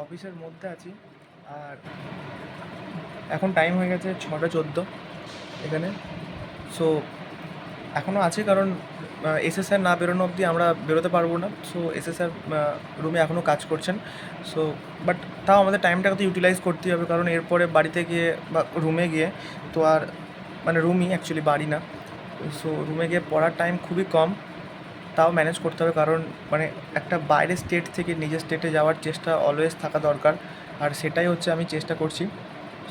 অফিসের মধ্যে আছি। আর এখন টাইম হয়ে গেছে 6টা 14 এখানে। সো এখনও আছি, কারণ এসএসআর না বেরোনো অবধি আমরা বেরোতে পারবো না। সো এসএসআর রুমে এখনও কাজ করছেন। সো বাট তাও আমাদের টাইমটাকে তো ইউটিলাইজ করতেই হবে, কারণ এরপরে বাড়িতে গিয়ে বা রুমে গিয়ে তো আর মানে রুমই অ্যাকচুয়ালি, বাড়ি না। সো রুমে গিয়ে পড়ার টাইম খুবই কম, তাও ম্যানেজ করতে হবে, কারণ মানে একটা বাইরের স্টেট থেকে নিজের স্টেটে যাওয়ার চেষ্টা অলওয়েজ থাকা দরকার। আর সেটাই হচ্ছে আমি চেষ্টা করছি।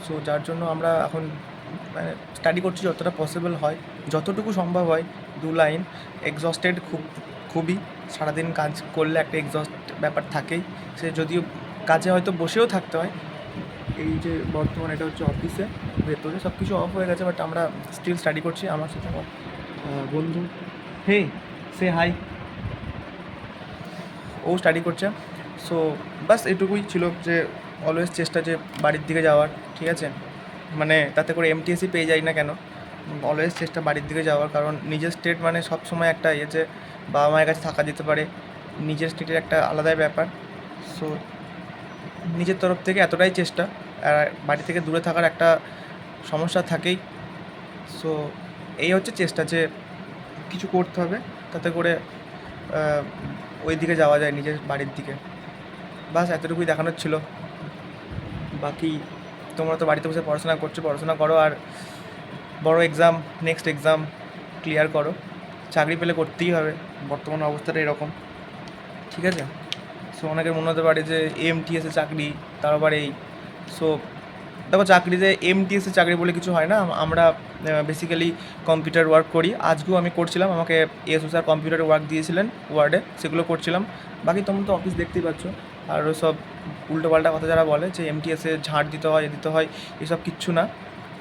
সো যার জন্য আমরা এখন মানে স্টাডি করছি যতটা পসিবল হয়, যতটুকু সম্ভব হয়। 2 লাইন এক্সস্টেড, খুবই সারাদিন কাজ করলে একটা এক্সস্ট ব্যাপার থাকেই। সে যদিও কাজে হয়তো বসেও থাকতে হয়। এই যে বর্তমানে এটা হচ্ছে অফিসে, ভেতরে সব কিছু অফ হয়ে গেছে, বাট আমরা স্টিল স্টাডি করছি। আমার সাথে আমার বন্ধু, হে সে হাই, ও স্টাডি করছে। সো বাস এটুকুই ছিল, যে অলওয়েজ চেষ্টা যে বাড়ির দিকে যাওয়ার, ঠিক আছে? মানে তাতে করে এমটিএসই পেয়ে যাই না কেন, অলওয়েজ চেষ্টা বাড়ির দিকে যাওয়ার, কারণ নিজের স্টেট মানে সব সময় একটা ইয়ে যে বাবা মায়ের কাছে থাকা যেতে পারে, নিজের স্টেটের একটা আলাদাই ব্যাপার। সো নিজের তরফ থেকে এতটাই চেষ্টা। আর বাড়ি থেকে দূরে থাকার একটা সমস্যা থাকেই। সো এই হচ্ছে চেষ্টা, যে কিছু করতে হবে তাতে করে ওই দিকে যাওয়া যায়, নিজের বাড়ির দিকে। বাস এতটুকুই দেখানোর ছিল। বাকি তোমরা তো বাড়িতে বসে পড়াশোনা করছো, পড়াশোনা করো, আর বড় এক্সাম, নেক্সট এক্সাম ক্লিয়ার করো। চাকরি পেলে করতেই হবে, বর্তমান অবস্থাটা এরকম, ঠিক আছে? সো অনেকের মনে হতে পারে যে এমটিএসে চাকরি, তার আবার এই। সো দেখো, চাকরিতে এমটিএসে চাকরি বলে কিছু হয় না। আমরা বেসিক্যালি কম্পিউটার ওয়ার্ক করি। আজকেও আমি করছিলাম, আমাকে এসও স্যার কম্পিউটারে ওয়ার্ক দিয়েছিলেন ওয়ার্ডে, সেগুলো করছিলাম। বাকি তোমরা তো অফিস দেখতেই পাচ্ছ। আর সব উল্টোপাল্টা কথা যারা বলে যে এমটিএসে ঝাড় দিতে হয়, দিতে হয়, এসব কিচ্ছু না,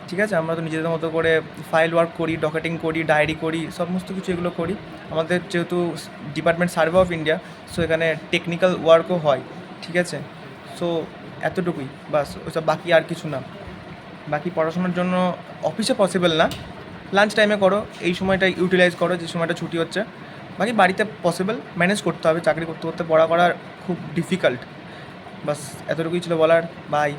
ঠিক আছে? আমরা তো নিজেদের মতো করে ফাইল ওয়ার্ক করি, ডকেটিং করি, ডায়েরি করি, সমস্ত কিছু এগুলো করি। আমাদের যেহেতু department survey of India, so এখানে টেকনিক্যাল ওয়ার্কও হয়, ঠিক আছে? সো এতটুকুই বাস, ওসব বাকি আর কিছু না। বাকি পড়াশোনার জন্য অফিসে পসিবল না, লাঞ্চ টাইমে করো, এই সময়টা ইউটিলাইজ করো যে সময়টা ছুটি হচ্ছে। বাকি বাড়িতে পসিবল, ম্যানেজ করতে হবে। চাকরি করতে করতে পড়া করা খুব ডিফিকাল্ট। বাস এতটুকুই ছিল বলার। বাই।